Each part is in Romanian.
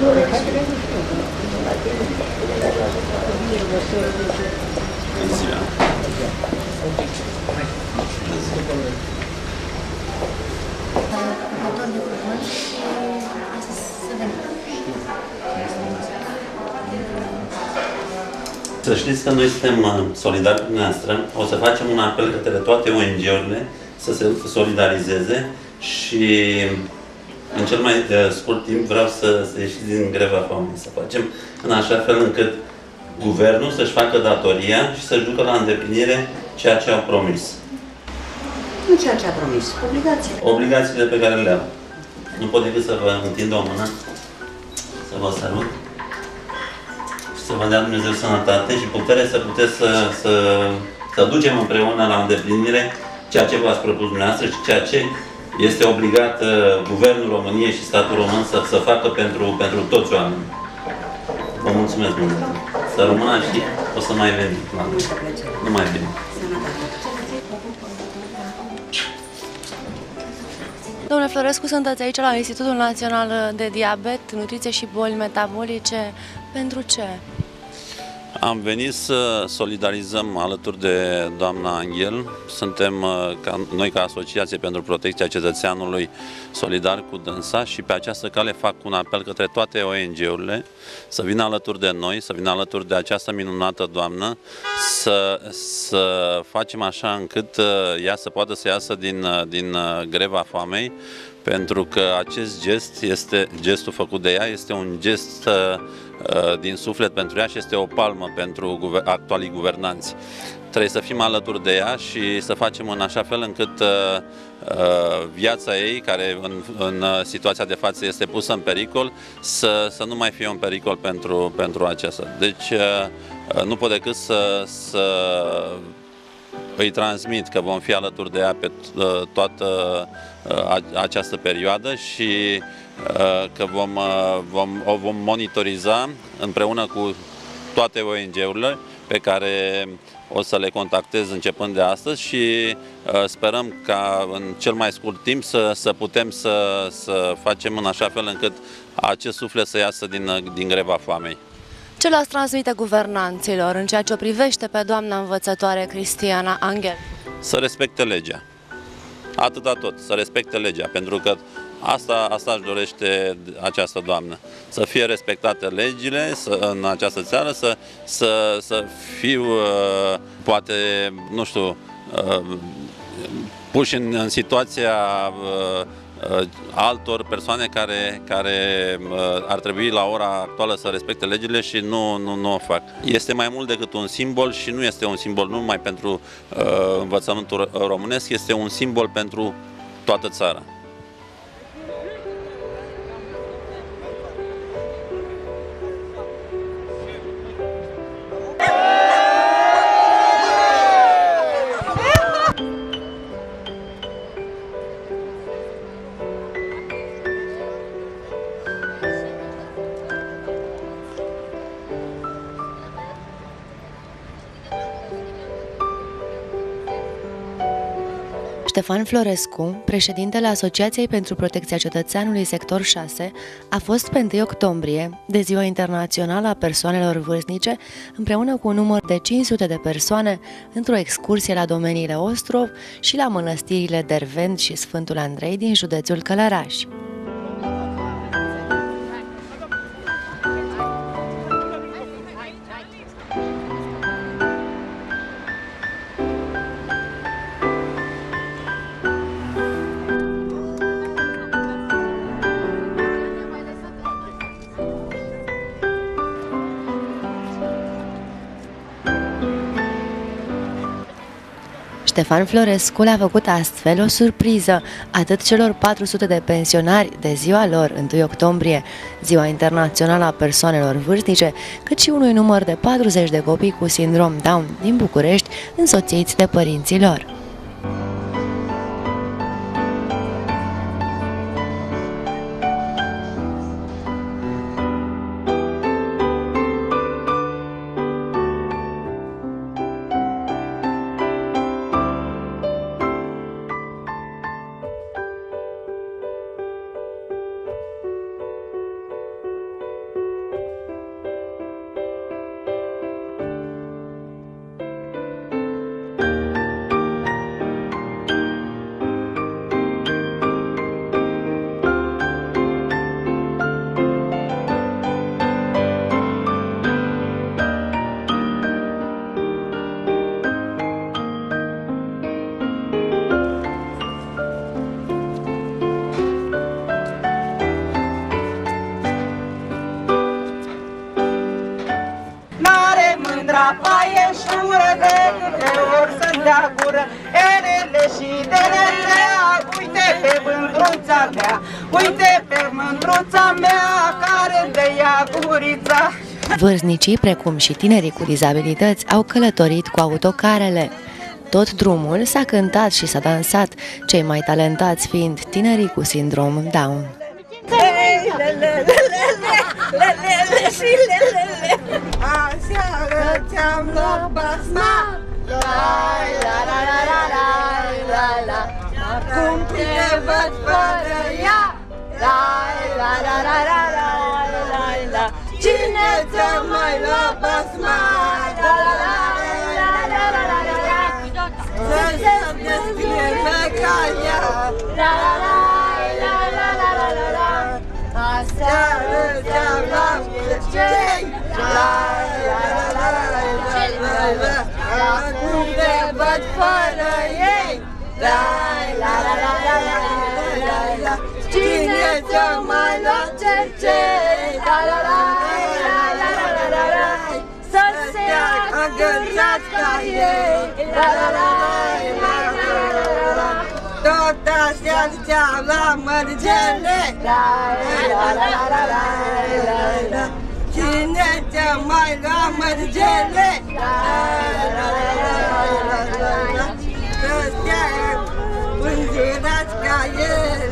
Să știți că noi suntem solidari cu dumneavoastră. O să facem un apel către toate ONG-urile să se solidarizeze și în cel mai scurt timp vreau să ieșiți din greva foamei. Să facem în așa fel încât guvernul să-și facă datoria și să-și ducă la îndeplinire ceea ce au promis. Nu ceea ce a promis, obligațiile. Obligațiile pe care le au. Nu pot decât să vă întind o mână, să vă salut și să vă dea Dumnezeu sănătate și putere să puteți să ducem împreună la îndeplinire ceea ce v-ați propus dumneavoastră și ceea ce este obligat Guvernul României și statul român să facă pentru toți oamenii. Vă mulțumesc mult. Să rămână și o să mai venim. Numai bine. Domnule Florescu, sunteți aici la Institutul Național de Diabet, Nutriție și Boli Metabolice. Pentru ce? Am venit să solidarizăm alături de doamna Anghel. Suntem noi ca Asociație pentru Protecția Cetățeanului solidari cu dânsa și pe această cale fac un apel către toate ONG-urile să vină alături de noi, să vină alături de această minunată doamnă, să facem așa încât ea să poată să iasă din greva foamei, pentru că acest gestul făcut de ea este un gest din suflet pentru ea și este o palmă pentru actualii guvernanți. Trebuie să fim alături de ea și să facem în așa fel încât viața ei, care în situația de față este pusă în pericol, să nu mai fie un pericol pentru aceasta. Deci nu pot decât să îi transmit că vom fi alături de ea pe toată această perioadă și că o vom monitoriza împreună cu toate ONG-urile pe care o să le contactez începând de astăzi și sperăm ca în cel mai scurt timp să putem să facem în așa fel încât acest suflet să iasă din greva foamei. Ce le-ați transmite guvernanților în ceea ce o privește pe doamna învățătoare Cristiana Anghel? Să respecte legea. Atâta tot, să respecte legea, pentru că asta își dorește această doamnă. Să fie respectate legile în această țară, să fiu, poate, nu știu, puși în situația altor persoane care ar trebui la ora actuală să respecte legile și nu o fac. Este mai mult decât un simbol și nu este un simbol numai pentru învățământul românesc, este un simbol pentru toată țara. Ștefan Florescu, președintele Asociației pentru Protecția Cetățeanului Sector 6, a fost pe 1 octombrie, de Ziua Internațională a Persoanelor Vârstnice, împreună cu un număr de 500 de persoane, într-o excursie la domeniile Ostrov și la mănăstirile Dervent și Sfântul Andrei din județul Călăraș. Ștefan Florescu le-a făcut astfel o surpriză atât celor 400 de pensionari de ziua lor, 1 octombrie, Ziua Internațională a Persoanelor Vârstnice, cât și unui număr de 40 de copii cu sindrom Down din București, însoțiți de părinții lor. la paie și ură de câte ori să-mi dea gură. Erele și derele, uite pe mândruța mea, uite pe mândruța mea, care-mi dă ea gurița. Vârstnicii, precum și tinerii cu dizabilități, au călătorit cu autocarele. Tot drumul s-a cântat și s-a dansat, cei mai talentați fiind tinerii cu sindrom Down. Aseară ți-am luat basma, acum te văd fără ea, cine ți-a mai luat basma? Să se descrie ca ea. Aseară ți-am luat cei, acum te văd fără ei. Cine ți-a mai luat cei, să se agățați ca ei. Tot așa ți-am luat mărgele. Cine ți-a mai luat mărgele? Să stea îngerați ca ele.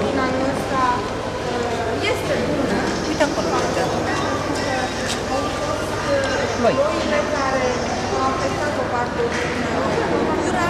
Din anul ăsta este bună. Uite acolo. Au fost ploile care au afectat o parte din cultură.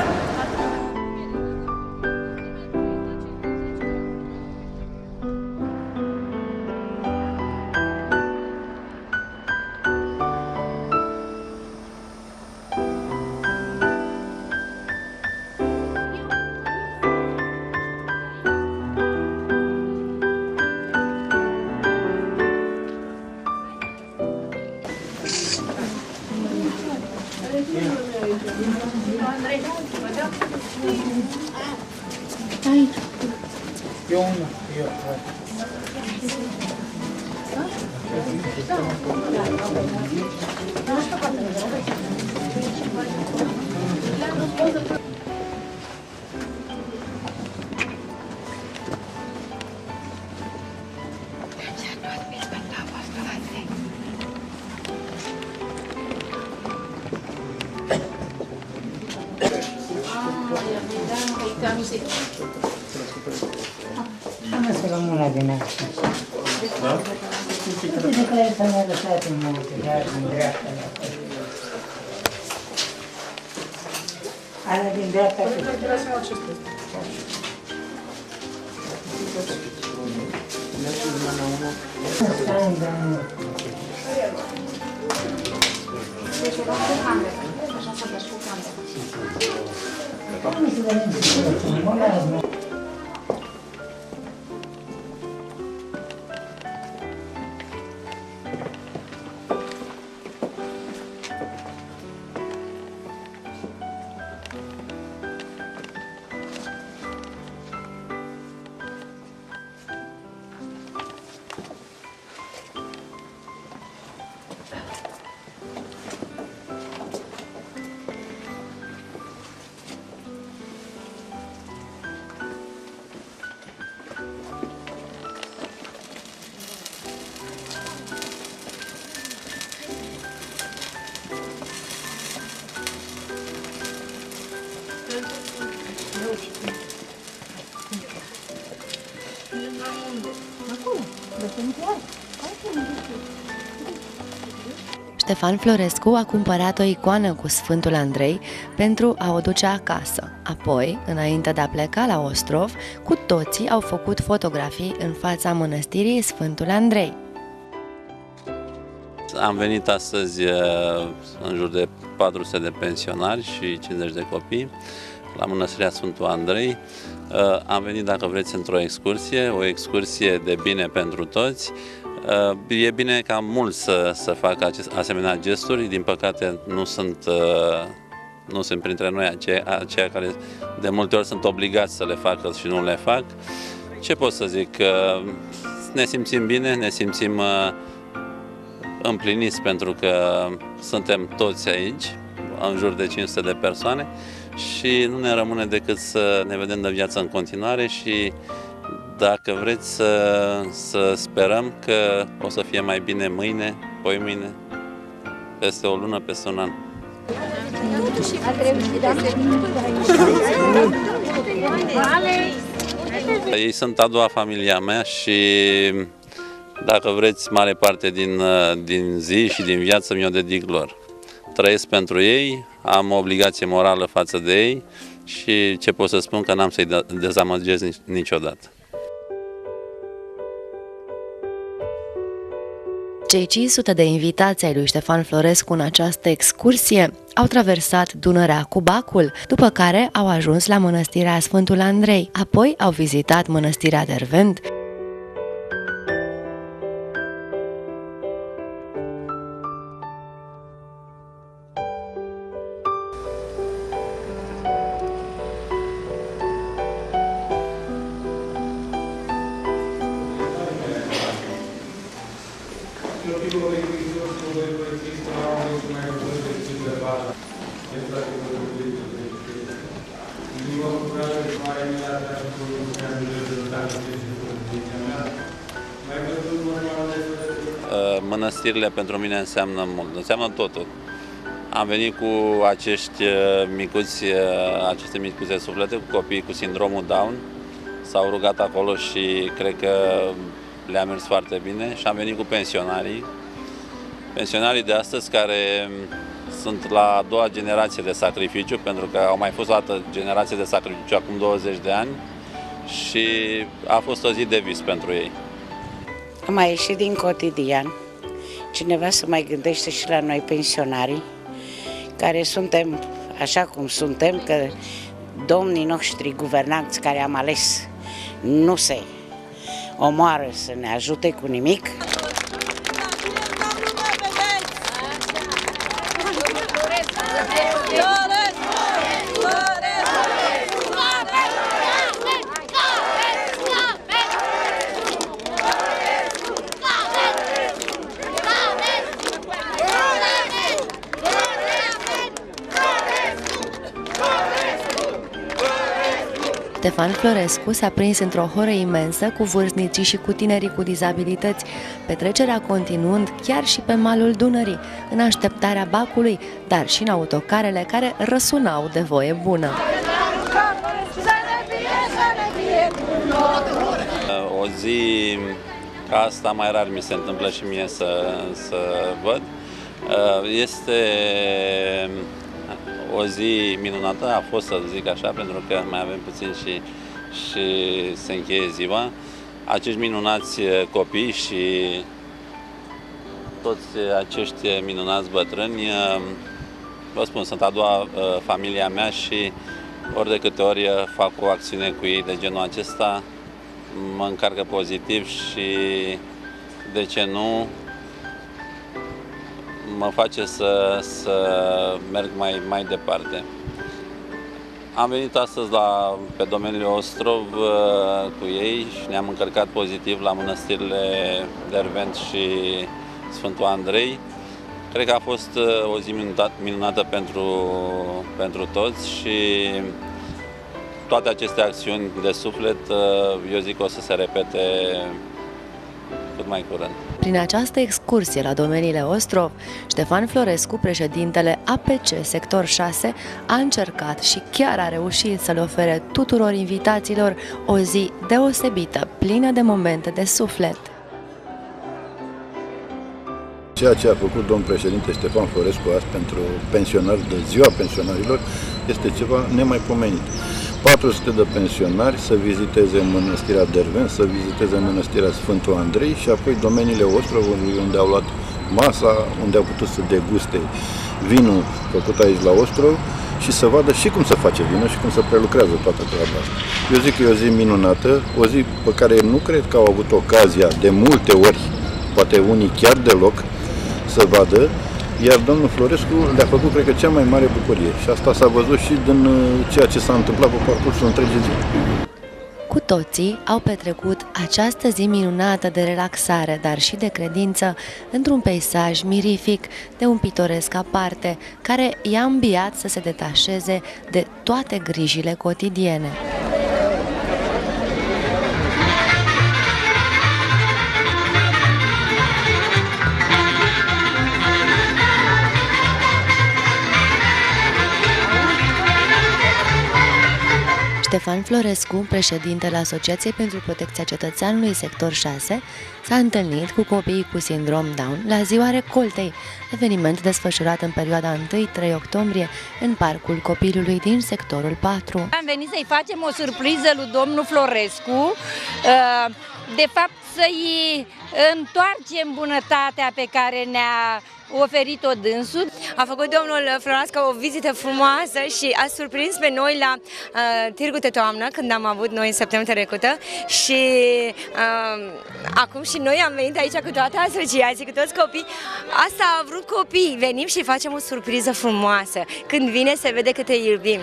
Am să luăm una din asta. Da? De care să ne lăsat în multe, dar în dreapta la acolo. Alea din dreapta. Stai, da. Deci era cu camera, așa să dă și cu camera. Cum să vedem? Ștefan Florescu a cumpărat o icoană cu Sfântul Andrei pentru a o duce acasă. Apoi, înainte de a pleca la Ostrov, cu toții au făcut fotografii în fața mănăstirii Sfântul Andrei. Am venit astăzi în jur de 400 de pensionari și 50 de copii la Mănăstirea Sfântul Andrei. Am venit, dacă vreți, într-o excursie, o excursie de bine pentru toți. E bine ca mulți să facă asemenea gesturi, din păcate nu sunt printre noi aceia care de multe ori sunt obligați să le facă și nu le fac. Ce pot să zic? Ne simțim bine, ne simțim împliniți pentru că suntem toți aici, în jur de 500 de persoane și nu ne rămâne decât să ne vedem de viață în continuare și dacă vreți să sperăm că o să fie mai bine mâine, poimâine, peste o lună, peste un an. Ei sunt a doua familia mea și, dacă vreți, mare parte din zi și din viață mi-o dedic lor. Trăiesc pentru ei, am o obligație morală față de ei și ce pot să spun că n-am să-i dezamăgesc niciodată. Cei 500 de invitați ai lui Ștefan Florescu în această excursie au traversat Dunărea cu bacul, după care au ajuns la Mănăstirea Sfântul Andrei, apoi au vizitat Mănăstirea Dervent, Mănăstirile pentru mine înseamnă mult, înseamnă totul. Am venit cu aceste micuțe suflete, cu copii cu sindromul Down, s-au rugat acolo și cred că le-a mers foarte bine și am venit cu pensionarii de astăzi care sunt la a doua generație de sacrificiu, pentru că au mai fost o altă generație de sacrificiu acum 20 de ani și a fost o zi de vis pentru ei. Am mai ieșit din cotidian. Cineva să mai gândește și la noi pensionarii, care suntem așa cum suntem, că domnii noștri guvernanți care am ales nu se omoară să ne ajute cu nimic. Ștefan Florescu s-a prins într-o horă imensă cu vârstnicii și cu tinerii cu dizabilități, petrecerea continuând chiar și pe malul Dunării, în așteptarea bacului, dar și în autocarele care răsunau de voie bună. O zi ca asta mai rar mi se întâmplă și mie să văd. Este o zi minunată, a fost, să zic așa, pentru că mai avem puțin și se încheie ziua. Acești minunați copii și toți acești minunați bătrâni, vă spun, sunt a doua familia mea și ori de câte ori fac o acțiune cu ei de genul acesta, mă încarcă pozitiv și, de ce nu, mă face să merg mai departe. Am venit astăzi pe domeniul Ostrov cu ei și ne-am încărcat pozitiv la mănăstirile Dervent și Sfântul Andrei. Cred că a fost o zi minunată pentru toți și toate aceste acțiuni de suflet, eu zic că o să se repete cât mai curând. Prin această excursie la domeniile Ostrov, Ștefan Florescu, președintele APC Sector 6, a încercat și chiar a reușit să le ofere tuturor invitaților o zi deosebită, plină de momente de suflet. Ceea ce a făcut domnul președinte Ștefan Florescu azi pentru pensionari, de ziua pensionarilor, este ceva nemaipomenit. 400 de pensionari să viziteze Mănăstirea Derven, să viziteze Mănăstirea Sfântul Andrei și apoi domeniile Ostrovului, unde au luat masa, unde au putut să deguste vinul făcut aici la Ostrov și să vadă și cum se face vinul și cum se prelucrează toată treaba asta. Eu zic că e o zi minunată, o zi pe care nu cred că au avut ocazia de multe ori, poate unii chiar deloc, să vadă, iar domnul Florescu le-a făcut, cred că, cea mai mare bucurie. Și asta s-a văzut și din ceea ce s-a întâmplat pe parcursul întregii zile. Cu toții au petrecut această zi minunată de relaxare, dar și de credință, într-un peisaj mirific, de un pitoresc aparte, care i-a îmbiat să se detașeze de toate grijile cotidiene. Ștefan Florescu, președintele Asociației pentru Protecția Cetățeanului Sector 6, s-a întâlnit cu copiii cu sindrom Down la Ziua Recoltei, eveniment desfășurat în perioada 1-3 octombrie în Parcul Copilului din sectorul 4. Am venit să-i facem o surpriză lui domnul Florescu, de fapt să-i întoarcem bunătatea pe care ne-a oferit-o dânsul. A făcut domnul Florescu o vizită frumoasă și a surprins pe noi la Târgul de Toamnă, când am avut noi în săptămâna trecută și acum și noi am venit aici cu toată asociația, cu toți copii. Asta a vrut copii, venim și facem o surpriză frumoasă. Când vine se vede cât te iubim.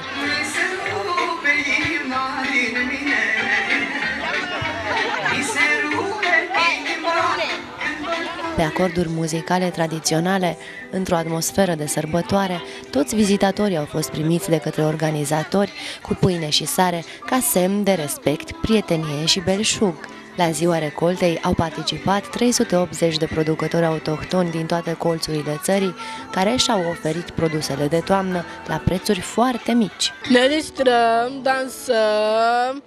Pe acorduri muzicale tradiționale, într-o atmosferă de sărbătoare, toți vizitatorii au fost primiți de către organizatori cu pâine și sare ca semn de respect, prietenie și belșug. La Ziua Recoltei au participat 380 de producători autohtoni din toate colțurile țării, care și-au oferit produsele de toamnă la prețuri foarte mici. Ne distrăm, dansăm,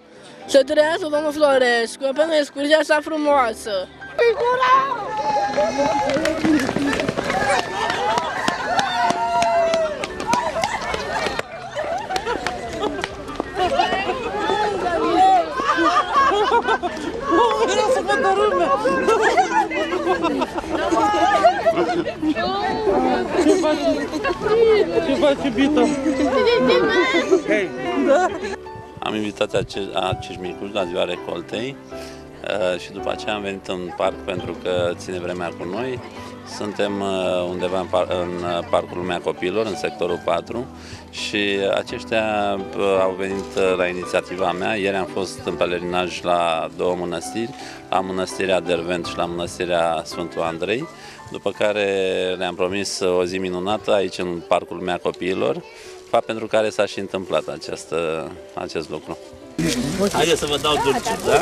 să trăiască domnul Florescu pentru excursia sa frumoasă. Ce faci, iubito? Am invitat acești micuși la Ziua Recoltei și după aceea am venit în parc pentru că ține vremea cu noi. Suntem undeva în Parcul Lumea Copiilor, în sectorul 4 și aceștia au venit la inițiativa mea. Ieri am fost în pelerinaj la două mănăstiri, la Mănăstirea Dervent și la Mănăstirea Sfântul Andrei, după care le-am promis o zi minunată aici în Parcul Lumea Copiilor, fapt pentru care s-a și întâmplat acest lucru. Haideți să vă dau dulciuri, da?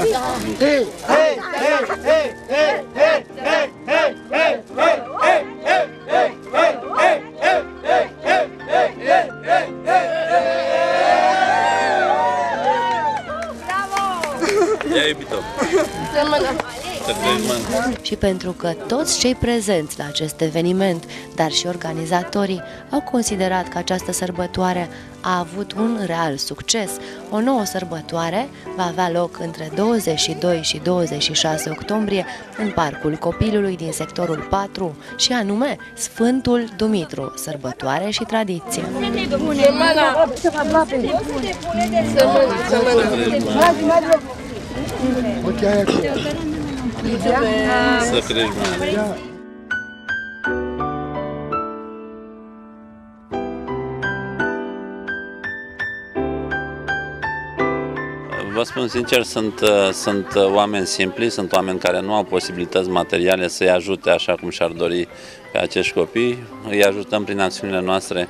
Ia, iubito! Și pentru că toți cei prezenți la acest eveniment, dar și organizatorii, au considerat că această sărbătoare a avut un real succes, o nouă sărbătoare va avea loc între 22 și 26 octombrie în Parcul Copilului din sectorul 4 și anume Sfântul Dumitru, sărbătoare și tradiție. Să crești mai. Vă spun sincer, sunt oameni simpli, sunt oameni care nu au posibilități materiale să-i ajute așa cum și-ar dori pe acești copii. Îi ajutăm prin acțiunile noastre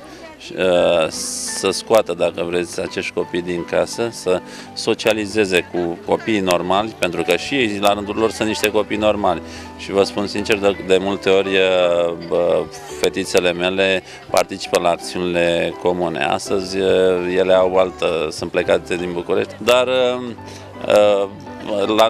să scoată, dacă vreți, acești copii din casă, să socializeze cu copiii normali, pentru că și ei, la rândul lor, sunt niște copii normali. Și vă spun sincer, de multe ori fetițele mele participă la acțiunile comune. Astăzi ele sunt plecate din București, dar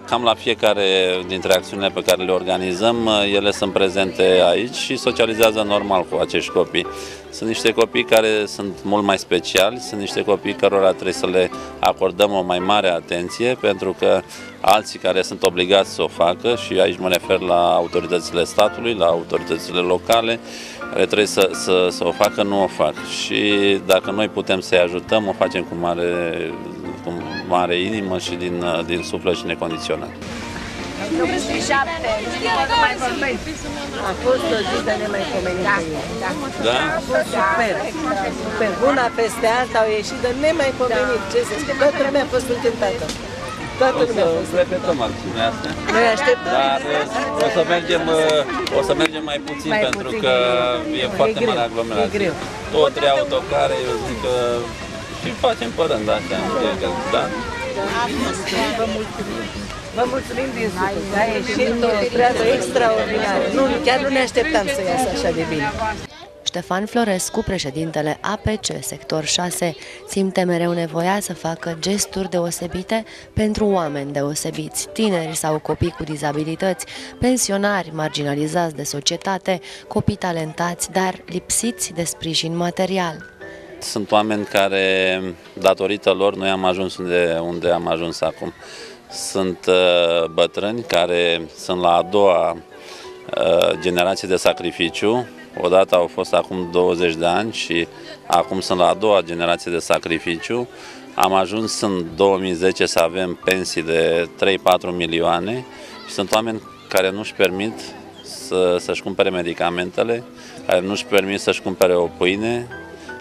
cam la fiecare dintre acțiunile pe care le organizăm, ele sunt prezente aici și socializează normal cu acești copii. Sunt niște copii care sunt mult mai speciali, sunt niște copii cărora trebuie să le acordăm o mai mare atenție, pentru că alții care sunt obligați să o facă, și aici mă refer la autoritățile statului, la autoritățile locale, care trebuie să o facă, nu o fac. Și dacă noi putem să-i ajutăm, o facem cu mare inimă și din suflet și necondiționat. A fost o zi de nemaipomenită. Da? A fost super, super. Una peste alta au ieșit de nemaipomenit. Ce să spun, toată lumea a fost încântată. Toată lumea a fost. Repetăm acțiunea asta. Noi așteptăm. Dar o să mergem mai puțin, pentru că e foarte mare aglomerație. E greu. 2-3 autocare, eu zic că și facem pe rând astea. Da? Vă mulțumim din suflet. A ieșit o treabă extraordinară. Chiar nu ne așteptam să iasă așa de bine. Ștefan Florescu, președintele APC Sector 6, simte mereu nevoia să facă gesturi deosebite pentru oameni deosebiți, tineri sau copii cu dizabilități, pensionari marginalizați de societate, copii talentați, dar lipsiți de sprijin material. Sunt oameni care, datorită lor, noi am ajuns unde am ajuns acum. Sunt bătrâni care sunt la a doua generație de sacrificiu. Odată au fost acum 20 de ani și acum sunt la a doua generație de sacrificiu. Am ajuns în 2010 să avem pensii de 3-4 milioane și sunt oameni care nu-și permit să-și cumpere medicamentele, care nu-și permit să-și cumpere o pâine,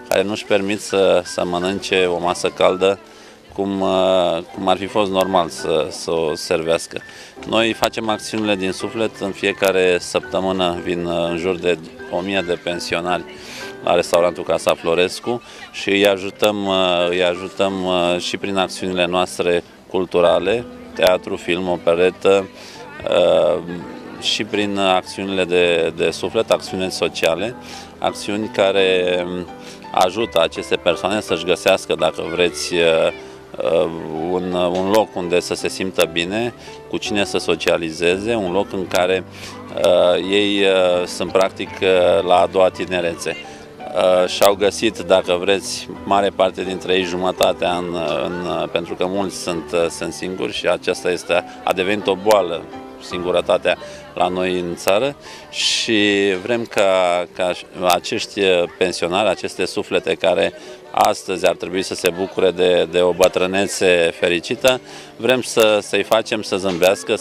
care nu-și permit să mănânce o masă caldă cum ar fi fost normal să o servească. Noi facem acțiunile din suflet. În fiecare săptămână vin în jur de 1000 de pensionari la restaurantul Casa Florescu și îi ajutăm și prin acțiunile noastre culturale, teatru, film, operetă, și prin acțiunile de suflet, acțiuni sociale, acțiuni care ajută aceste persoane să-și găsească, dacă vreți, un loc unde să se simtă bine, cu cine să socializeze, un loc în care ei sunt practic la a doua tinerețe. Și-au găsit, dacă vreți, mare parte dintre ei, jumătatea, pentru că mulți sunt singuri și aceasta a devenit o boală, singurătatea la noi în țară, și vrem ca acești pensionari, aceste suflete care astăzi ar trebui să se bucure de o bătrânețe fericită, vrem să-i facem să zâmbească,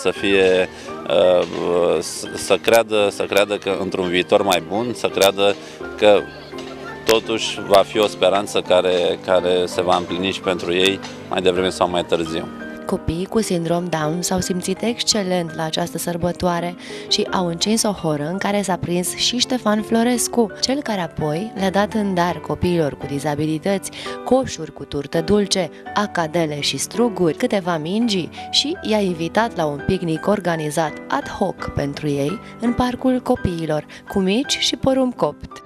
să creadă că într-un viitor mai bun, să creadă că totuși va fi o speranță care se va împlini și pentru ei mai devreme sau mai târziu. Copiii cu sindrom Down s-au simțit excelent la această sărbătoare și au încins o horă în care s-a prins și Ștefan Florescu, cel care apoi le-a dat în dar copiilor cu dizabilități coșuri cu turtă dulce, acadele și struguri, câteva mingi și i-a invitat la un picnic organizat ad hoc pentru ei în parcul copiilor, cu mici și porumb copt.